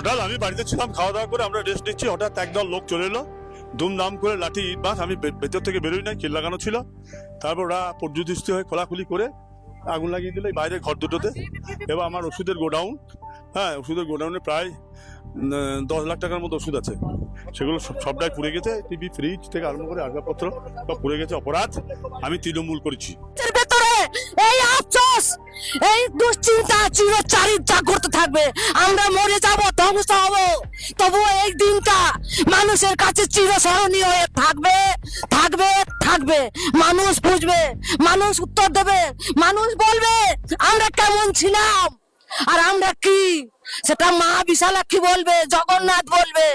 হঠাৎ আমি বাড়িতে ছিলাম, খাওয়া দাওয়া করে আমরা রেস্ট নিচ্ছি, হঠাৎ একদল লোক চলে এলো, দুমদাম করে লাঠি ইট বাস। আমি ভেতর থেকে বেরোই নাই, কিল লাগানো ছিল। তারপর ওরা পর্যদৃষ্টি হয়ে খোলাখুলি করে আগুন লাগিয়ে দিল বাইরে ঘর দুটোতে। এবার আমার ওষুধের গোডাউন, হ্যাঁ ওষুধের গোডাউনে প্রায় 10 লাখ টাকার মতো ওষুধ আছে, সেগুলো সবটাই পুড়ে গেছে। টিভি, ফ্রিজ থেকে আরম্ভ করে আসবাবপত্র সব পুড়ে গেছে। অপরাধ আমি তৃণমূল করেছি। ভেতরে এই আফসোস, এই দুশ্চিন্তা চিরচারিতা করতে থাকবে। আমরা মরে যাব, ধ্বংস হব, তবুও এই দিনটা মানুষের কাছে চিরস্মরণীয় হয়ে থাকবে, থাকবে, থাকবে। মানুষ বুঝবে, মানুষ উত্তর দেবে, মানুষ বলবে আমরা কেমন ছিলাম আর আমরা কি। সেটা মা বিশালাক্ষী বলবে, জগন্নাথ বলবে,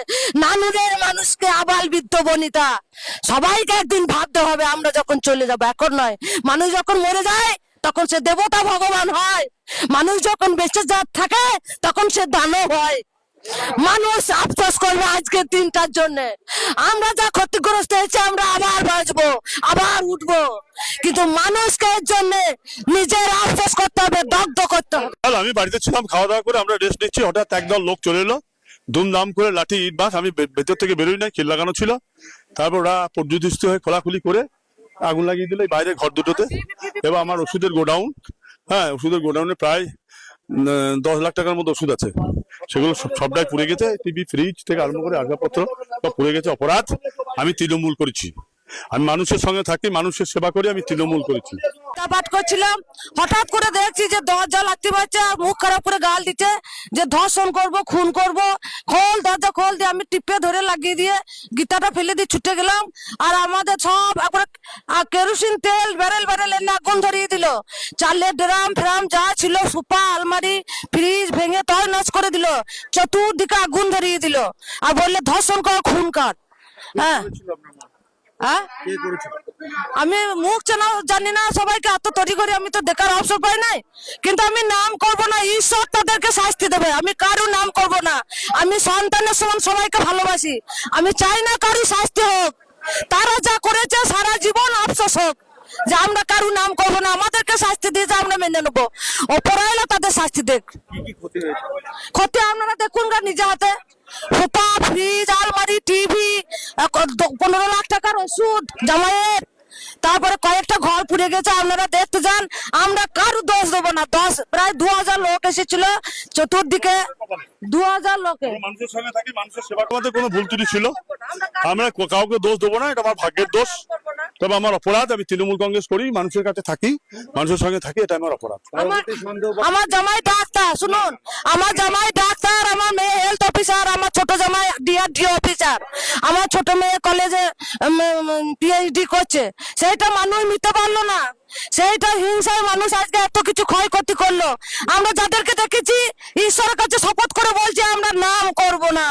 নানুরের মানুষকে আবাল বৃদ্ধ বনিতা সবাইকে একদিন ভাবতে হবে আমরা যখন চলে যাব, এখন নয়। মানুষ যখন মরে যায় তখন সে দেবতা ভগবান হয়, মানুষ যখন বেঁচে থাকে তখন সে দানব হয়। মানুষ আফসোস করবে আজকের দিনটার জন্য। আমরা যা ক্ষতিগ্রস্ত হয়েছে আমরা আবার বাঁচবো, আবার উঠবো, কিন্তু মানুষকে এর জন্য নিজের আফসোস করতে হবে, দগ্ধ করতে হবে। আমি বাড়িতে ছিলাম, খাওয়া দাওয়া করে আমরা রেস্ট নিচ্ছি, হঠাৎ একদল লোক চলে এলো, দুমদাম করে লাঠি ইট বাস। আমি ভেতর থেকে বেরোই নাই, কিল লাগানো ছিল। তারপর ওরা পর্যদৃষ্টি হয়ে খোলাখুলি করে আগুন লাগিয়ে দিল বাইরে ঘর দুটোতে। এবার আমার ওষুধের গোডাউন, হ্যাঁ ওষুধের গোডাউনে প্রায় 10 লাখ টাকার মতো ওষুধ আছে, সেগুলো সবটাই পুড়ে গেছে। টিভি, ফ্রিজ থেকে আরম্ভ করে আসবাবপত্র সব পুড়ে গেছে। অপরাধ আমি তৃণমূল করেছি। আমি মানুষের সঙ্গে থাকি, মানুষের সেবা করি, আমি তৃণমূল করেছি। পাঠ করছিলাম, হঠাৎ করে দেখছি যে দরজা লাগতে পারছে, মুখ খারাপ করে গাল দিচ্ছে যে ধর্ষণ করব, খুন করব। খোল দরজা, খোল দিয়ে আমি টিপে ধরে লাগিয়ে দিয়ে গীতাটা ফেলে দিয়ে ছুটে গেলাম। আর আমাদের সব একবারে কেরোসিন তেল ব্যারেল ব্যারেল এনে আগুন ধরিয়ে দিল। চালের ড্রাম ফ্রাম যা ছিল, সুপা, আলমারি, ফ্রিজ ভেঙে তয় নষ্ট করে দিল। চতুর্দিকে আগুন ধরিয়ে দিল আর বললে ধর্ষণ কর, খুন কর। হ্যাঁ হ্যাঁ, আমি মুখ চেনা জানি না সবাইকে, এত তৈরি করে আমি তো দেখার অবসর পাই নাই। কিন্তু আমি নাম করব না, ঈশ্বর তাদেরকে শাস্তি দেবে। আমি কারো নাম করব না। আমি সন্তানের সমান সবাইকে ভালোবাসি, আমি চাই না কারো শাস্তি হোক। তারা যা করেছে সারা জীবন আফসোস হোক, যে আমরা কারো নাম করবো না। আমাদেরকে শাস্তি দিয়ে যে আমরা মেনে নেবো, ওপরাইলা তাদের শাস্তি দেখ। ক্ষতি আপনারা দেখুন গা নিজে হাতে। সোফা, ফ্রিজ, আলমারি, টিভি, 15 লাখ টাকার ওষুধ জামাইয়ের, তারপরে কয়েকটা ঘর পুড়ে গেছে। আপনারা দেখতে যান, আমরা কারো দোষ দেবো না। প্রায় 2000 লোক এসেছিল চতুর্দিকে, 2000 লোকে। মানুষের সঙ্গে থাকি, মানুষের সেবা করতে কোনো ভুল ত্রুটি ছিল, আমরা কাউকে দোষ দেবো না, এটা আমার ভাগ্যের দোষ। তবে আমার অপরাধ, আমি তৃণমূল কংগ্রেস করি, মানুষের কাছে থাকি, মানুষের সঙ্গে থাকি, এটা আমার অপরাধ। আমার জামাই ডাক্তার, শুনুন, আমার জামাই ডাক্তার, আমার মেয়ে হেলথ অফিসার, আমার ছোট জামাই ডিআরডিও অফিসার, আমার ছোট মেয়ে কলেজে পিএইচডি করছে। সেইটা মানুষ নিতে পারলো না, সেইটা হিংসায় মানুষ আজকে এত কিছু ক্ষয়ক্ষতি করলো। আমরা যাদেরকে দেখেছি ঈশ্বরের কাছে শপথ করে বলছি আমরা নাম করব না।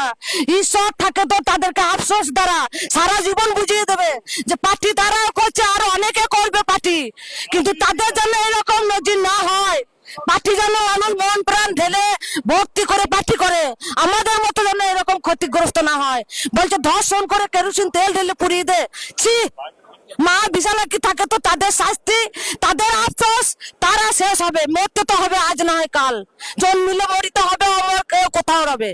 ঈশ্বর থাকে তো তাদেরকে আফসোস দ্বারা সারা জীবন বুঝিয়ে দেবে যে পার্টি দ্বারাও করছে, আরো অনেকে করবে পার্টি, কিন্তু তাদের জন্য এরকম নজির না হয়। পার্টি যেন মানুষ মন প্রাণ ঢেলে ভক্তি করে পার্টি করে, আমাদের মতো যেন এরকম ক্ষতিগ্রস্ত না হয়। বলছে ধর্ষণ করে কেরোসিন তেল ঢেলে পুড়িয়ে দে, ছি। মা বিশালাক্ষী থাকে তো তাদের শাস্তি, তাদের আফসোস, তারা শেষ হবে। মরতে তো হবে, আজ না হয় কাল। জন্মিলে মরিতে হবে, আমার কেউ কোথাও রবে।